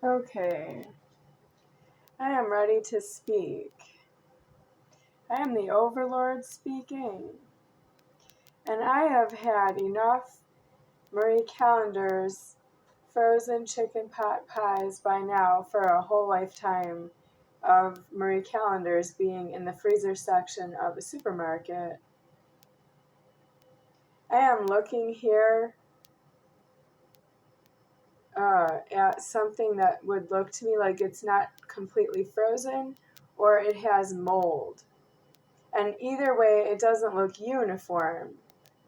Okay, I am ready to speak. I am the Overlord speaking, and I have had enough Marie Callender's frozen chicken pot pies by now for a whole lifetime of Marie Callender's being in the freezer section of a supermarket. I am looking here at something that would look to me like it's not completely frozen or it has mold. And either way, it doesn't look uniform,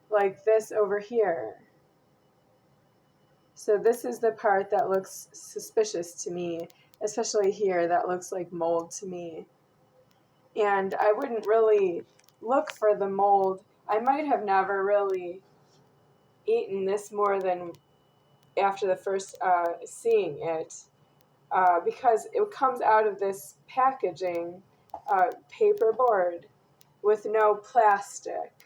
like this over here. So this is the part that looks suspicious to me, especially here, that looks like mold to me. And I wouldn't really look for the mold. I might have never really eaten this more than after the first seeing it, because it comes out of this packaging, paper board, with no plastic.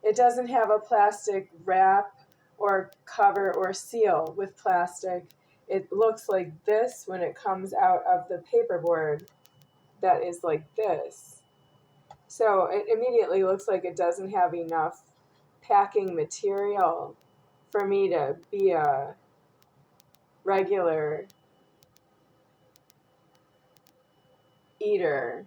It doesn't have a plastic wrap or cover or seal with plastic. It looks like this when it comes out of the paperboard that is like this. So it immediately looks like it doesn't have enough packing material for me to be a regular eater.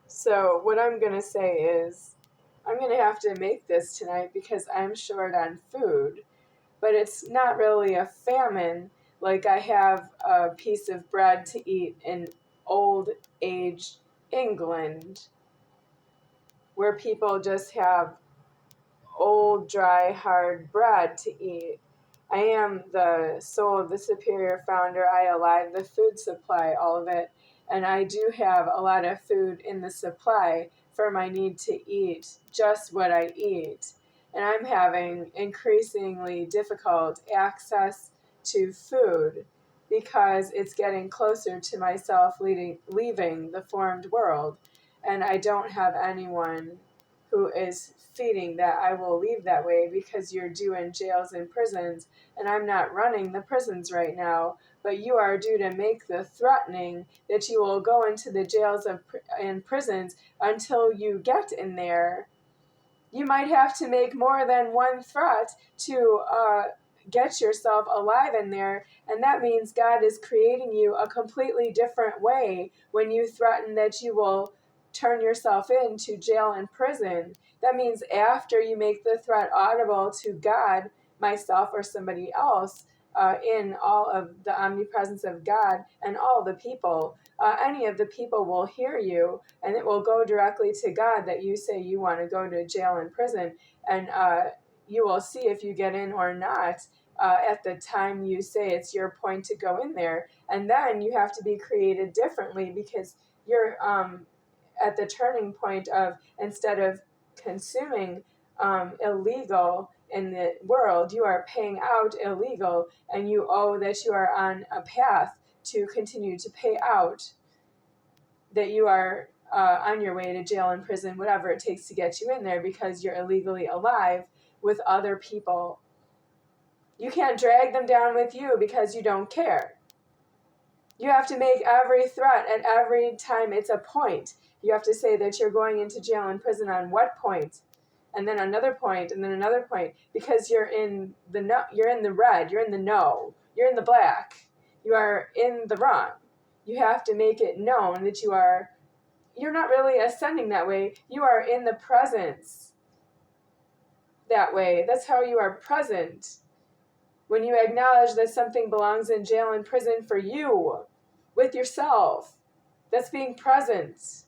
So what I'm going to say is I'm going to have to make this tonight because I'm short on food. But it's not really a famine, like I have a piece of bread to eat in old age England, where people just have old, dry, hard bread to eat. I am the soul of the superior founder. I alive the food supply, all of it. And I do have a lot of food in the supply for my need to eat just what I eat. And I'm having increasingly difficult access to food because it's getting closer to myself leaving the formed world. And I don't have anyone who is feeding that I will leave that way because you're due in jails and prisons, and I'm not running the prisons right now, but you are due to make the threatening that you will go into the jails and prisons until you get in there. You might have to make more than one threat to get yourself alive in there, and that means God is creating you a completely different way when you threaten that you will turn yourself into jail and prison. That means after you make the threat audible to God, myself, or somebody else, in all of the omnipresence of God and all the people, any of the people will hear you, and it will go directly to God that you say you want to go to jail and prison, and you will see if you get in or not at the time you say it's your point to go in there. And then you have to be created differently because you're at the turning point of, instead of consuming illegal in the world, you are paying out illegal, and you owe that you are on a path to continue to pay out, that you are on your way to jail and prison, whatever it takes to get you in there, because you're illegally alive with other people. You can't drag them down with you because you don't care. You have to make every threat, and every time it's a point. You have to say that you're going into jail and prison on what point, and then another point, and then another point, because you're in the no, you're in the red, you're in the no, you're in the black, you are in the wrong. You have to make it known that you're not really ascending that way. You are in the presence that way. That's how you are present. When you acknowledge that something belongs in jail and prison for you, with yourself, that's being present.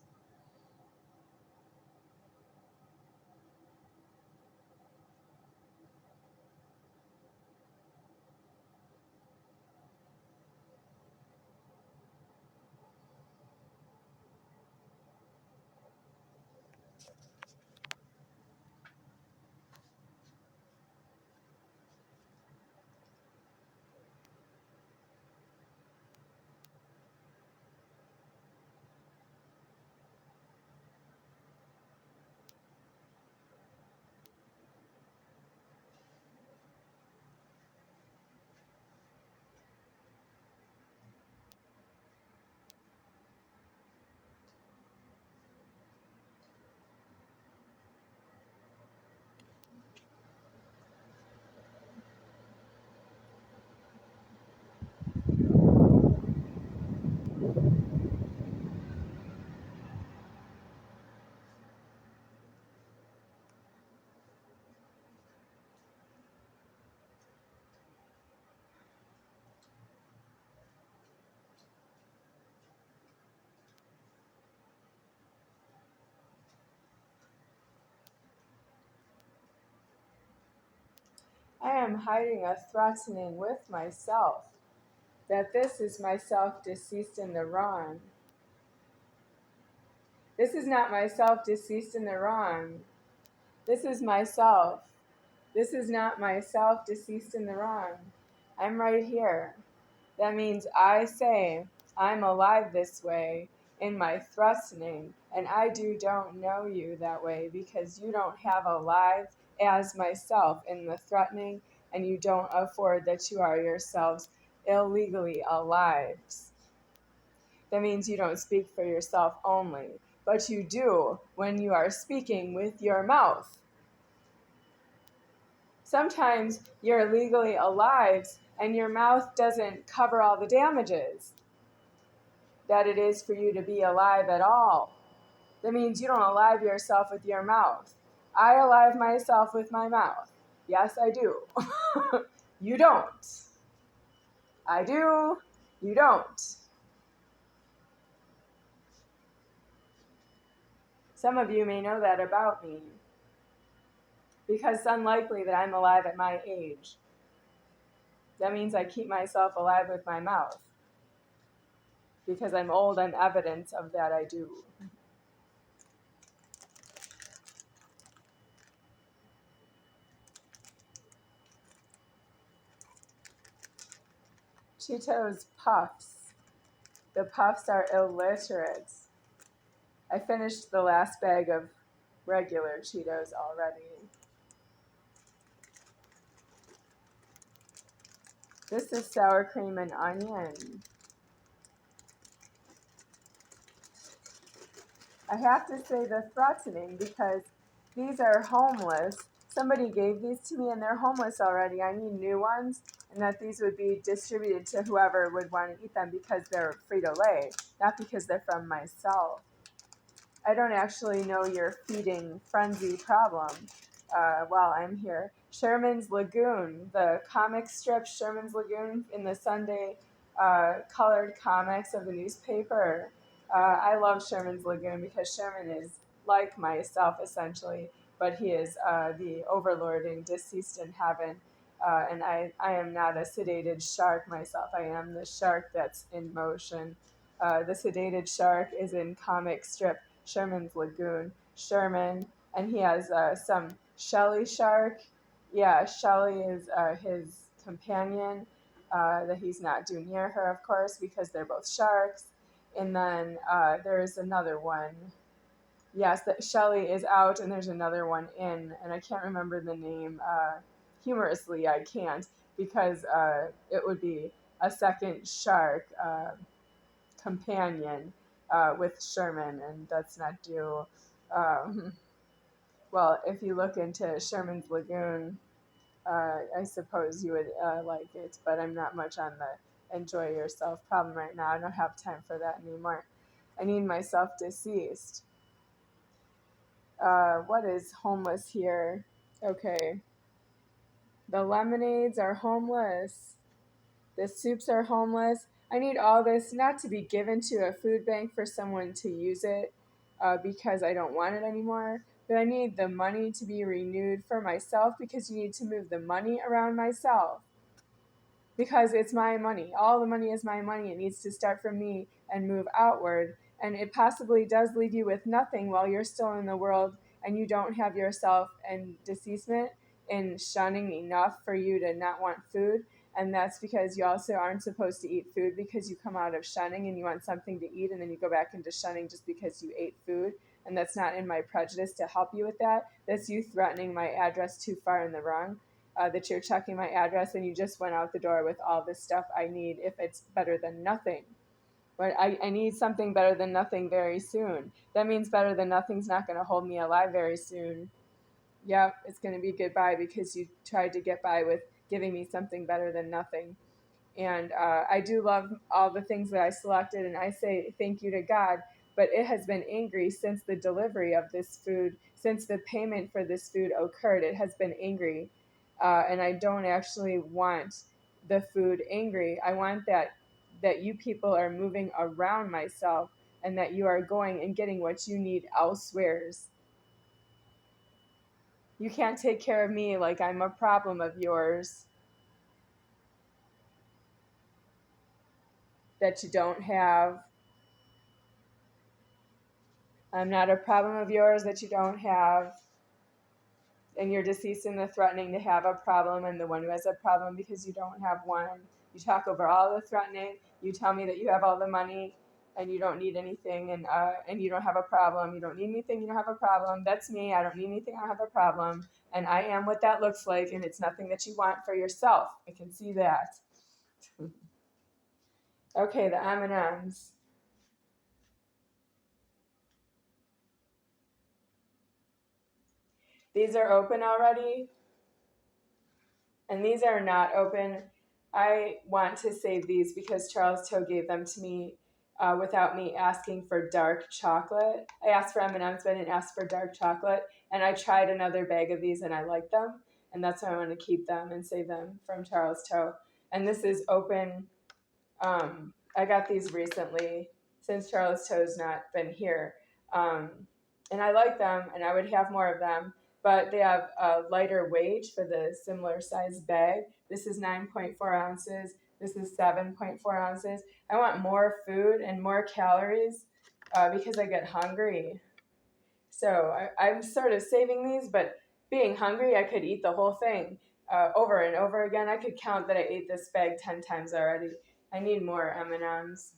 I am hiding a threatening with myself that this is myself deceased in the wrong. This is not myself deceased in the wrong. This is myself. This is not myself deceased in the wrong. I'm right here. That means I say I'm alive this way in my threatening, and I don't know you that way because you don't have alive as myself in the threatening, and you don't afford that you are yourselves illegally alive. That means you don't speak for yourself only, but you do when you are speaking with your mouth. Sometimes you're legally alive and your mouth doesn't cover all the damages that it is for you to be alive at all. That means you don't alive yourself with your mouth. I alive myself with my mouth. Yes, I do. You don't. I do. You don't. Some of you may know that about me, because it's unlikely that I'm alive at my age. That means I keep myself alive with my mouth. Because I'm old, I'm evidence of that I do. Cheetos Puffs. The Puffs are illiterate. I finished the last bag of regular Cheetos already. This is sour cream and onion. I have to say the threatening because these are homeless. Somebody gave these to me and they're homeless already. I need new ones, and that these would be distributed to whoever would want to eat them because they're free to lay, not because they're from myself. I don't actually know your feeding frenzy problem while I'm here. Sherman's Lagoon, the comic strip Sherman's Lagoon in the Sunday colored comics of the newspaper. I love Sherman's Lagoon because Sherman is like myself essentially, but he is the overlording deceased in heaven. And I am not a sedated shark myself. I am the shark that's in motion. The sedated shark is in comic strip Sherman's Lagoon. Sherman, and he has some Shelly shark. Yeah, Shelly is his companion that he's not too near her, of course, because they're both sharks. And then there's another one. Yes, that Shelly is out, and there's another one in, and I can't remember the name. Humorously, I can't, because it would be a second shark companion with Sherman, and that's not due. Well, if you look into Sherman's Lagoon, I suppose you would like it, but I'm not much on the enjoy yourself problem right now. I don't have time for that anymore. I need myself deceased. What is homeless here? Okay. The lemonades are homeless. The soups are homeless. I need all this not to be given to a food bank for someone to use it because I don't want it anymore, but I need the money to be renewed for myself because you need to move the money around myself because it's my money. All the money is my money. It needs to start from me and move outward. And it possibly does leave you with nothing while you're still in the world and you don't have yourself and deceasement and shunning enough for you to not want food. And that's because you also aren't supposed to eat food because you come out of shunning and you want something to eat and then you go back into shunning just because you ate food. And that's not in my prejudice to help you with that. That's you threatening my address too far in the wrong. That you're checking my address and you just went out the door with all this stuff I need if it's better than nothing. But I need something better than nothing very soon. That means better than nothing's not going to hold me alive very soon. Yep, it's going to be goodbye because you tried to get by with giving me something better than nothing. And I do love all the things that I selected, and I say thank you to God. But it has been angry since the delivery of this food, since the payment for this food occurred. It has been angry, and I don't actually want the food angry. I want that you people are moving around myself, and that you are going and getting what you need elsewheres. You can't take care of me like I'm a problem of yours that you don't have. I'm not a problem of yours that you don't have. And you're deceased in the threatening to have a problem and the one who has a problem because you don't have one. You talk over all the threatening. You tell me that you have all the money and you don't need anything and you don't have a problem. You don't need anything, you don't have a problem. That's me. I don't need anything, I don't have a problem. And I am what that looks like, and it's nothing that you want for yourself. I can see that. Okay, the M&Ms. These are open already, and these are not open. I want to save these because Charles Toe gave them to me without me asking for dark chocolate. I asked for M&Ms, but I didn't ask for dark chocolate, and I tried another bag of these, and I like them, and that's why I want to keep them and save them from Charles Toe. And this is open. I got these recently since Charles Toe's not been here, and I like them, and I would have more of them. But they have a lighter weight for the similar size bag. This is 9.4 ounces. This is 7.4 ounces. I want more food and more calories because I get hungry. So I'm sort of saving these, but being hungry, I could eat the whole thing over and over again. I could count that I ate this bag 10 times already. I need more M&Ms.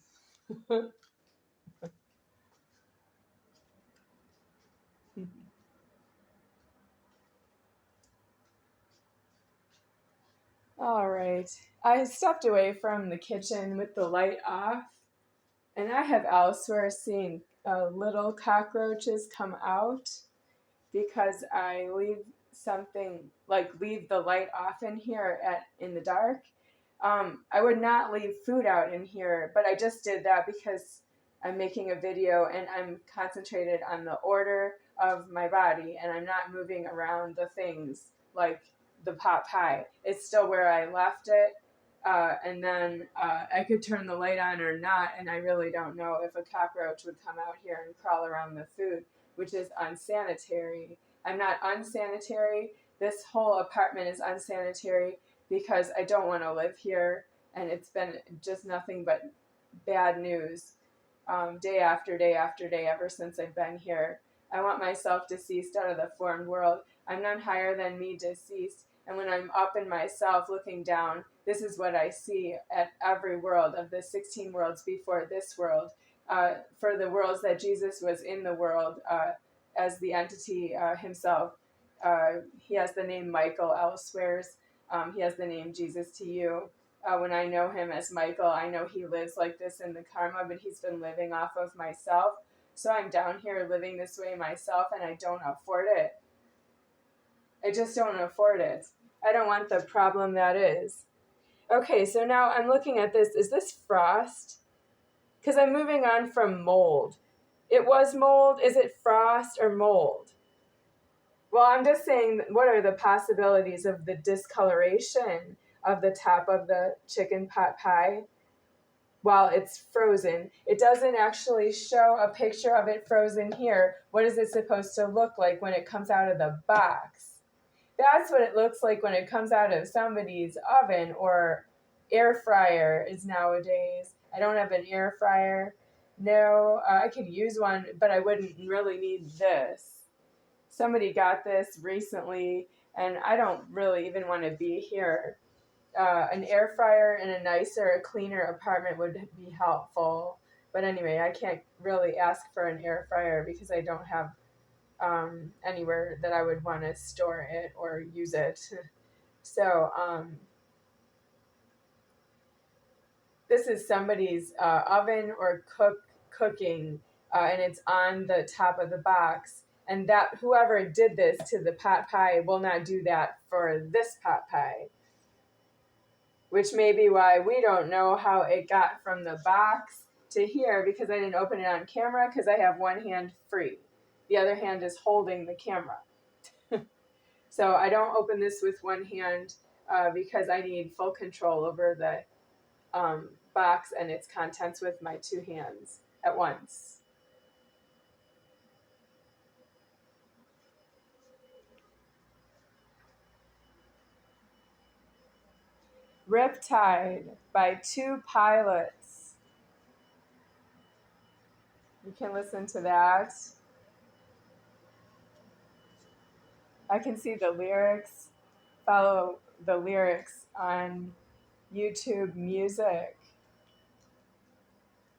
All right. I stepped away from the kitchen with the light off, and I have elsewhere seen little cockroaches come out because I leave the light off in here in the dark. I would not leave food out in here, but I just did that because I'm making a video and I'm concentrated on the order of my body and I'm not moving around the things like the pot pie. It's still where I left it. And then I could turn the light on or not, and I really don't know if a cockroach would come out here and crawl around the food, which is unsanitary. I'm not unsanitary. This whole apartment is unsanitary because I don't want to live here, and it's been just nothing but bad news day after day after day ever since I've been here. I want myself deceased out of the formed world. I'm none higher than me deceased, and when I'm up in myself looking down, this is what I see at every world of the 16 worlds before this world. For the worlds that Jesus was in the world as the entity himself, he has the name Michael elsewheres. He has the name Jesus to you. When I know him as Michael, I know he lives like this in the karma, but he's been living off of myself. So I'm down here living this way myself, and I don't afford it. I just don't afford it. I don't want the problem that is. Okay, so now I'm looking at this. Is this frost? Because I'm moving on from mold. It was mold. Is it frost or mold? Well, I'm just saying, what are the possibilities of the discoloration of the top of the chicken pot pie while it's frozen? It doesn't actually show a picture of it frozen here. What is it supposed to look like when it comes out of the box? That's what it looks like when it comes out of somebody's oven or air fryer is nowadays. I don't have an air fryer. No, I could use one, but I wouldn't really need this. Somebody got this recently, and I don't really even want to be here. An air fryer in a nicer, cleaner apartment would be helpful. But anyway, I can't really ask for an air fryer because I don't have anywhere that I would want to store it or use it. So this is somebody's oven or cooking, and it's on the top of the box. And that whoever did this to the pot pie will not do that for this pot pie, which may be why we don't know how it got from the box to here, because I didn't open it on camera because I have one hand free. The other hand is holding the camera. So I don't open this with one hand because I need full control over the box and its contents with my two hands at once. Riptide by Two Pilots. You can listen to that. I can see the lyrics, follow the lyrics on YouTube Music.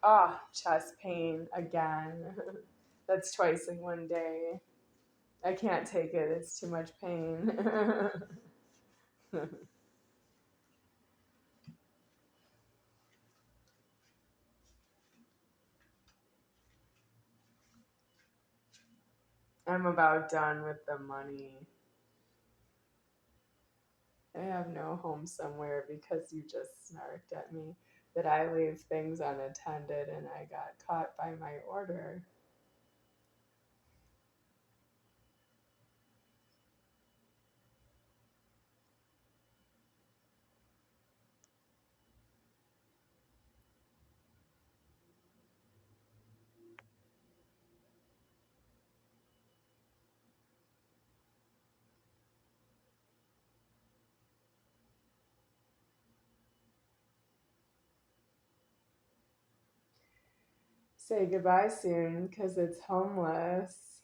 Ah, oh, chest pain again. That's twice in one day. I can't take it. It's too much pain. I'm about done with the money. I have no home somewhere because you just snarked at me that I leave things unattended and I got caught by my order. Say goodbye soon because it's homeless.